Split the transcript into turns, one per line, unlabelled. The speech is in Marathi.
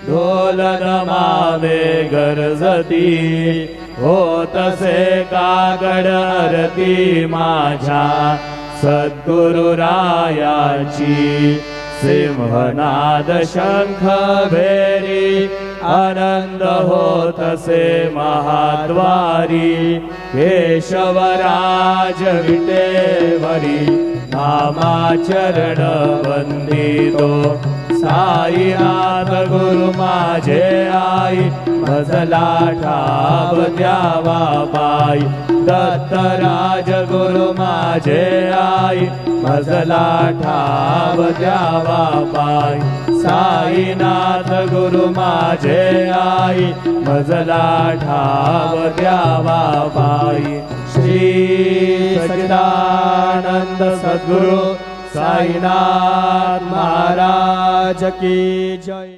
ढोल दमावे गरजती होतसे काकड आरती माझ्या सद्गुरुरायाची सिंहनाद शंख भेरी आनंद होतसे महाद्वारी केशवराज विटेवरी नामाचरण वंदितो साईनाथ गुरु माझे आई मजला ठाव द्यावा पायी दत्तराज गुरु माझे आई मजला ठाव द्यावा पायी साईनाथ गुरु माझे आई मजला ठाव द्यावा पायी श्री सच्चिदानंद सद्गुरु साईनाथ महाराज की जय।